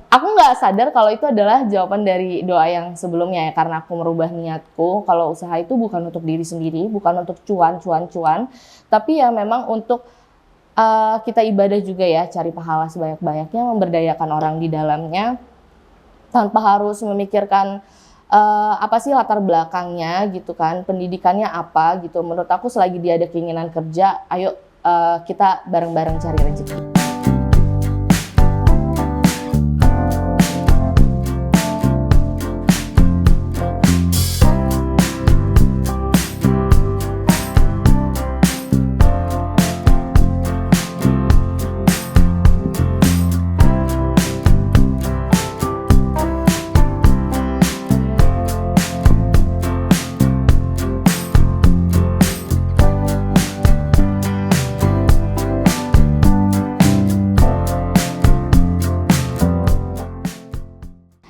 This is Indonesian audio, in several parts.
Aku nggak sadar kalau itu adalah jawaban dari doa yang sebelumnya ya, karena aku merubah niatku kalau usaha itu bukan untuk diri sendiri, bukan untuk cuan, tapi ya memang untuk kita ibadah juga ya, cari pahala sebanyak-banyaknya, memberdayakan orang di dalamnya, tanpa harus memikirkan apa sih latar belakangnya gitu kan, pendidikannya apa gitu. Menurut aku selagi dia ada keinginan kerja, ayo kita bareng-bareng cari rezeki.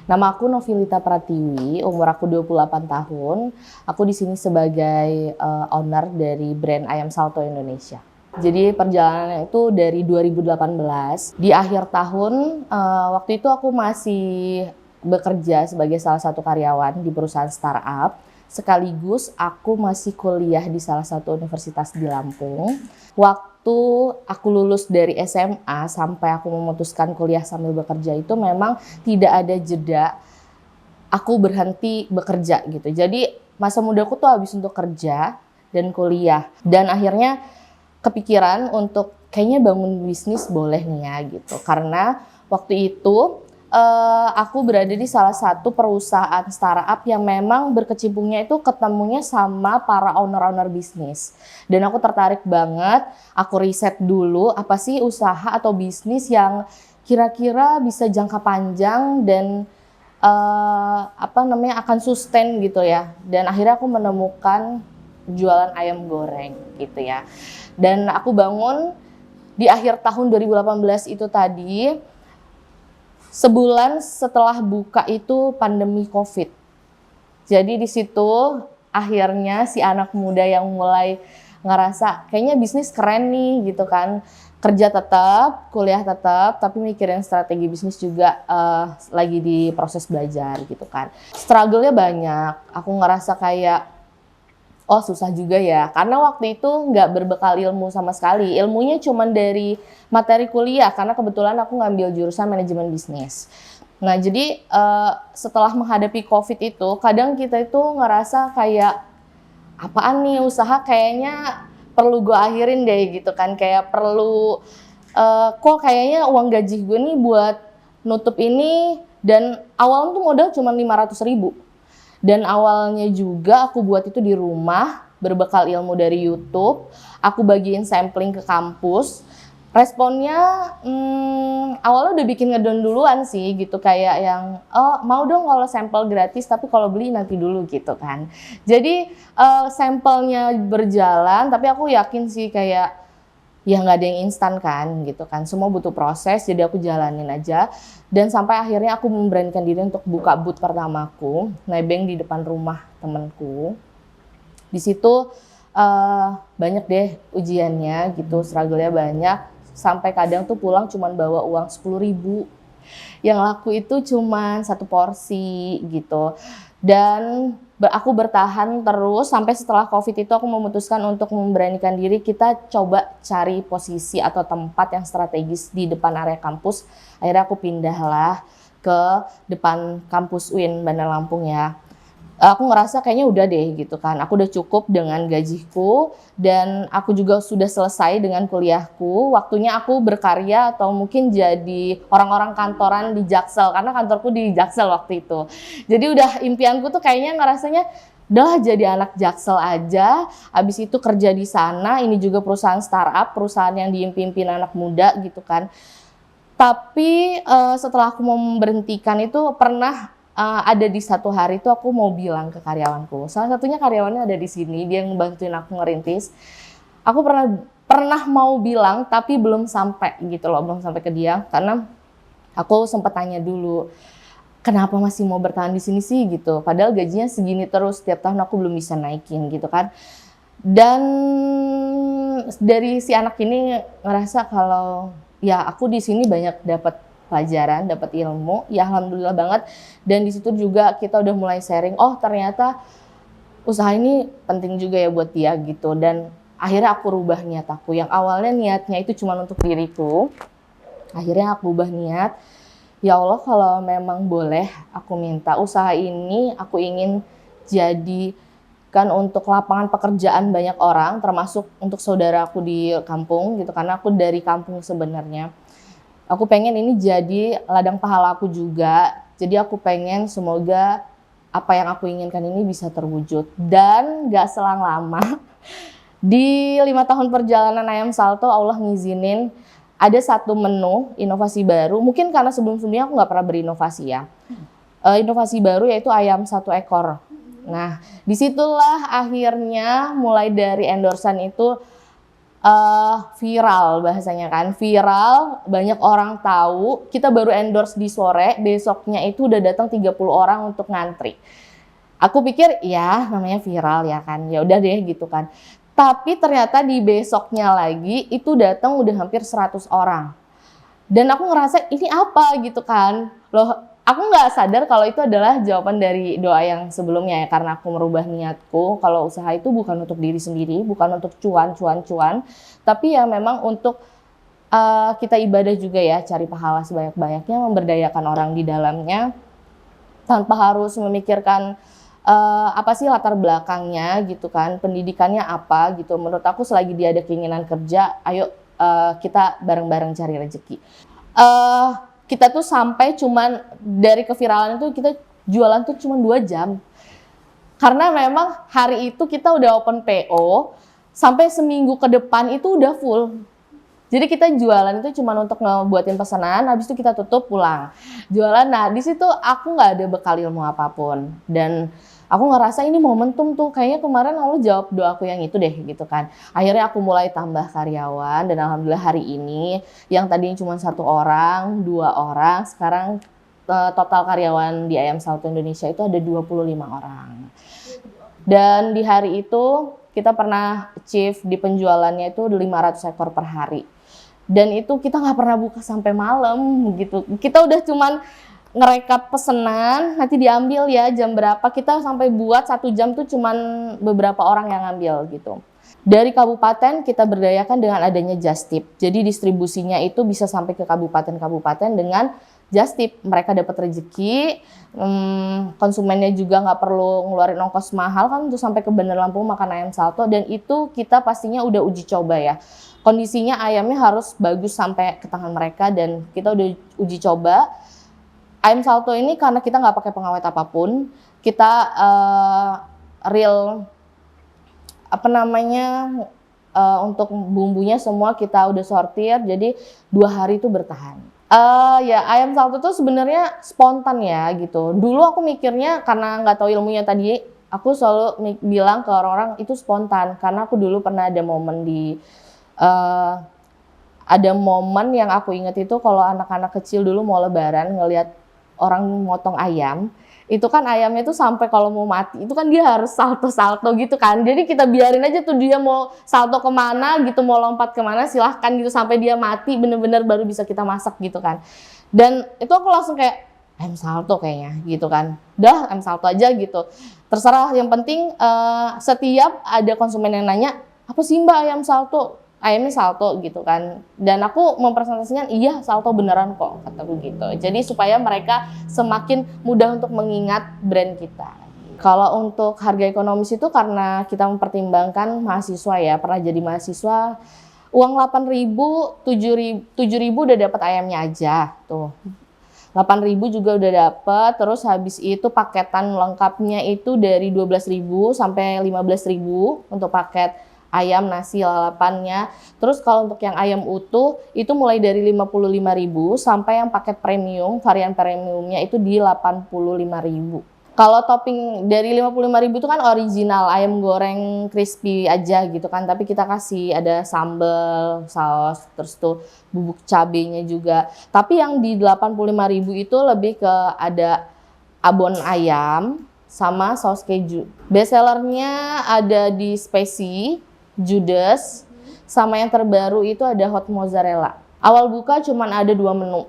Nama aku Novilita Pratiwi, umur aku 28 tahun. Aku di sini sebagai owner dari brand Ayam Salto Indonesia. Jadi perjalanannya itu dari 2018. Di akhir tahun, waktu itu aku masih bekerja sebagai salah satu karyawan di perusahaan startup. Sekaligus aku masih kuliah di salah satu universitas di Lampung. Waktu aku lulus dari SMA sampai aku memutuskan kuliah sambil bekerja itu memang tidak ada jeda aku berhenti bekerja gitu. Jadi masa mudaku tuh habis untuk kerja dan kuliah. Dan akhirnya kepikiran untuk kayaknya bangun bisnis boleh nih ya gitu. Karena waktu itu aku berada di salah satu perusahaan startup yang memang berkecimpungnya itu ketemunya sama para owner-owner bisnis. Dan aku tertarik banget, aku riset dulu apa sih usaha atau bisnis yang kira-kira bisa jangka panjang dan akan sustain gitu ya. Dan akhirnya aku menemukan jualan ayam goreng gitu ya. Dan aku bangun di akhir tahun 2018 itu tadi. Sebulan setelah buka itu pandemi COVID. Jadi di situ akhirnya si anak muda yang mulai ngerasa kayaknya bisnis keren nih gitu kan. Kerja tetap, kuliah tetap, tapi mikirin strategi bisnis juga lagi di proses belajar gitu kan. Struggle-nya banyak. Aku ngerasa kayak oh susah juga ya, karena waktu itu nggak berbekal ilmu sama sekali. Ilmunya cuma dari materi kuliah, karena kebetulan aku ngambil jurusan manajemen bisnis. Nah jadi setelah menghadapi COVID itu, kadang kita itu ngerasa kayak, apaan nih usaha kayaknya perlu gue akhirin deh gitu kan. Kayak perlu, kok kayaknya uang gaji gue nih buat nutup ini, dan awalnya tuh modal cuma 500.000. Dan awalnya juga aku buat itu di rumah, berbekal ilmu dari YouTube. Aku bagiin sampling ke kampus. Responnya awalnya udah bikin ngedown duluan sih gitu. Kayak yang, oh mau dong kalau sampel gratis, tapi kalau beli nanti dulu gitu kan. Jadi sampelnya berjalan, tapi aku yakin sih kayak, ya nggak ada yang instan kan gitu kan, semua butuh proses, jadi aku jalanin aja. Dan sampai akhirnya aku memberanikan diri untuk buka booth pertamaku, nebeng di depan rumah temenku. Di situ banyak deh ujiannya gitu, struggle-nya banyak, sampai kadang tuh pulang cuman bawa uang 10.000. Yang laku itu cuman satu porsi gitu. Dan aku bertahan terus sampai setelah COVID itu aku memutuskan untuk memberanikan diri, kita coba cari posisi atau tempat yang strategis di depan area kampus. Akhirnya aku pindahlah ke depan kampus UIN Bandar Lampung ya. Aku ngerasa kayaknya udah deh gitu kan, aku udah cukup dengan gajiku dan aku juga sudah selesai dengan kuliahku. Waktunya aku berkarya atau mungkin jadi orang-orang kantoran di Jaksel, karena kantorku di Jaksel waktu itu. Jadi udah impianku tuh kayaknya ngerasanya udah jadi anak Jaksel aja, habis itu kerja di sana. Ini juga perusahaan startup, perusahaan yang diimpiin anak muda gitu kan. Tapi setelah aku mau memberhentikan itu pernah ada di satu hari itu aku mau bilang ke karyawanku. Salah satunya karyawannya ada di sini, dia yang ngebantuin aku ngerintis. Aku pernah mau bilang tapi belum sampai gitu loh, belum sampai ke dia karena aku sempat tanya dulu, kenapa masih mau bertahan di sini sih gitu. Padahal gajinya segini terus, setiap tahun aku belum bisa naikin gitu kan. Dan dari si anak ini ngerasa kalau ya aku di sini banyak dapat pelajaran, dapat ilmu. Ya alhamdulillah banget. Dan di situ juga kita udah mulai sharing, oh ternyata usaha ini penting juga ya buat dia gitu. Dan akhirnya aku rubah niat aku. Yang awalnya niatnya itu cuma untuk diriku. Akhirnya aku ubah niat. Ya Allah, kalau memang boleh aku minta usaha ini aku ingin jadikan untuk lapangan pekerjaan banyak orang, termasuk untuk saudaraku di kampung gitu, karena aku dari kampung sebenarnya. Aku pengen ini jadi ladang pahala aku juga. Jadi aku pengen semoga apa yang aku inginkan ini bisa terwujud. Dan gak selang lama, di 5 tahun perjalanan Ayam Salto, Allah ngizinin ada satu menu inovasi baru. Mungkin karena sebelum-sebelumnya aku nggak pernah berinovasi ya. Inovasi baru yaitu ayam 1 ekor. Nah, disitulah akhirnya mulai dari endorsan itu viral bahasanya kan. Viral, banyak orang tahu. Kita baru endorse di sore, besoknya itu udah datang 30 orang untuk ngantri. Aku pikir ya namanya viral ya kan. Ya udah deh gitu kan. Tapi ternyata di besoknya lagi itu datang udah hampir 100 orang. Dan aku ngerasa ini apa gitu kan. Loh, aku nggak sadar kalau itu adalah jawaban dari doa yang sebelumnya ya. Karena aku merubah niatku kalau usaha itu bukan untuk diri sendiri, bukan untuk cuan. Tapi ya memang untuk kita ibadah juga ya, cari pahala sebanyak-banyaknya, memberdayakan orang di dalamnya. Tanpa harus memikirkan apa sih latar belakangnya gitu kan, pendidikannya apa gitu. Menurut aku selagi dia ada keinginan kerja, ayo kita bareng-bareng cari rezeki. Kita tuh sampai cuman dari keviralan itu kita jualan tuh cuma 2 jam. Karena memang hari itu kita udah open PO, sampai seminggu ke depan itu udah full. Jadi kita jualan itu cuma untuk ngebuatin pesanan, habis itu kita tutup pulang. Jualan, nah di situ aku nggak ada bekal ilmu apapun. Dan aku ngerasa ini momentum tuh, kayaknya kemarin Allah jawab doaku yang itu deh gitu kan. Akhirnya aku mulai tambah karyawan dan alhamdulillah hari ini yang tadinya cuma 1 orang, 2 orang, sekarang total karyawan di Ayam Salto Indonesia itu ada 25 orang. Dan di hari itu kita pernah achieve di penjualannya itu 500 ekor per hari. Dan itu kita nggak pernah buka sampai malam gitu. Kita udah cuman ngerekap pesanan, nanti diambil ya jam berapa. Kita sampai buat 1 jam tuh cuman beberapa orang yang ngambil gitu. Dari kabupaten kita berdayakan dengan adanya Just Tip. Jadi distribusinya itu bisa sampai ke kabupaten-kabupaten dengan Just Tip. Mereka dapat rezeki, konsumennya juga nggak perlu ngeluarin ongkos mahal kan untuk sampai ke Bandar Lampung makan ayam salto. Dan itu kita pastinya udah uji coba ya. Kondisinya ayamnya harus bagus sampai ke tangan mereka dan kita udah uji coba. Ayam salto ini karena kita nggak pakai pengawet apapun, kita real untuk bumbunya semua kita udah sortir, jadi 2 hari itu bertahan. Ya ayam salto tuh sebenarnya spontan ya gitu. Dulu aku mikirnya karena nggak tahu ilmunya tadi, aku selalu bilang ke orang-orang itu spontan karena aku dulu pernah ada momen yang aku inget itu kalau anak-anak kecil dulu mau lebaran ngelihat orang motong ayam, itu kan ayamnya itu sampai kalau mau mati itu kan dia harus salto-salto gitu kan. Jadi kita biarin aja tuh dia mau salto kemana gitu, mau lompat kemana silahkan gitu sampai dia mati bener-bener baru bisa kita masak gitu kan. Dan itu aku langsung kayak ayam salto kayaknya gitu kan. Dah ayam salto aja gitu. Terserah, yang penting setiap ada konsumen yang nanya, apa sih Mbak ayam salto? Ayamnya salto gitu kan. Dan aku mempresentasikan iya salto beneran kok kataku gitu. Jadi supaya mereka semakin mudah untuk mengingat brand kita. Kalau untuk harga ekonomis itu karena kita mempertimbangkan mahasiswa ya, pernah jadi mahasiswa, uang 8.000, 7.000 udah dapat ayamnya aja tuh. 8.000 juga udah dapat, terus habis itu paketan lengkapnya itu dari 12.000 sampai 15.000 untuk paket ayam, nasi, lalapannya. Terus kalau untuk yang ayam utuh itu mulai dari 55.000 sampai yang paket premium, varian premiumnya itu di 85.000. Kalau topping dari 55.000 itu kan original ayam goreng crispy aja gitu kan, tapi kita kasih ada sambal, saus, terus tuh bubuk cabenya juga. Tapi yang di 85.000 itu lebih ke ada abon ayam sama saus keju. Best sellernya ada di Specie, Judas, sama yang terbaru itu ada hot mozzarella. Awal buka cuman ada 2 menu.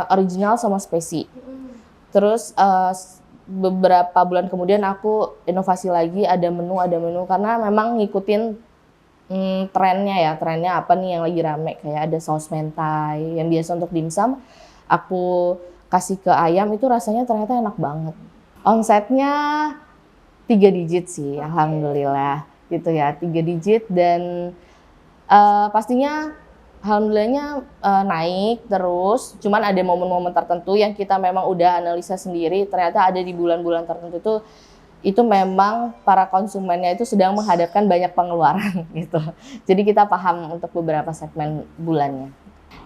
original sama spesi. Terus beberapa bulan kemudian aku inovasi lagi, ada menu karena memang ngikutin trennya apa nih yang lagi rame, kayak ada saus mentai yang biasa untuk dimsum, aku kasih ke ayam, itu rasanya ternyata enak banget. Omsetnya 3 digit sih, alhamdulillah gitu ya, 3 digit dan pastinya alhamdulillahnya naik terus, cuman ada momen-momen tertentu yang kita memang udah analisa sendiri, ternyata ada di bulan-bulan tertentu tuh itu memang para konsumennya itu sedang menghadapkan banyak pengeluaran gitu. Jadi kita paham untuk beberapa segmen bulannya.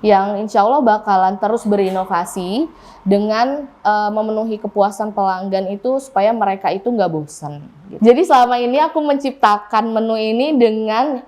Yang insya Allah bakalan terus berinovasi dengan memenuhi kepuasan pelanggan itu supaya mereka itu nggak bosan. Gitu. Jadi selama ini aku menciptakan menu ini dengan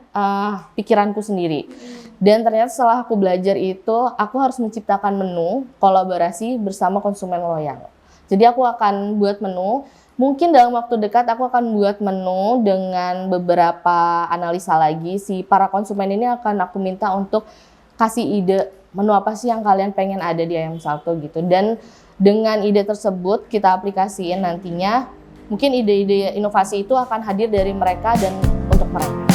pikiranku sendiri. Dan ternyata setelah aku belajar itu, aku harus menciptakan menu kolaborasi bersama konsumen loyal. Jadi aku akan buat menu, mungkin dalam waktu dekat aku akan buat menu dengan beberapa analisa lagi. Si para konsumen ini akan aku minta untuk kasih ide menu apa sih yang kalian pengen ada di Ayam Salto gitu. Dan dengan ide tersebut kita aplikasiin nantinya, mungkin ide-ide inovasi itu akan hadir dari mereka dan untuk mereka.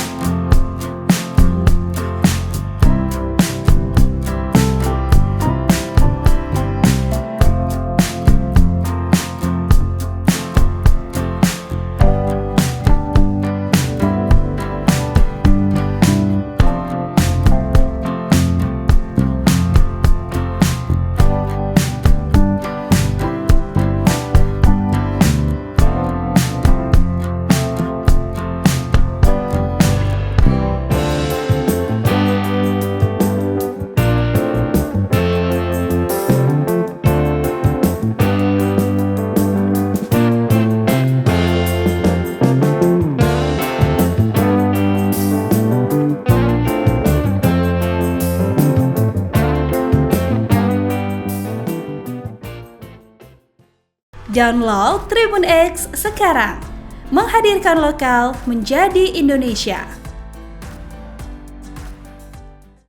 Download Tribun X sekarang, menghadirkan lokal menjadi Indonesia.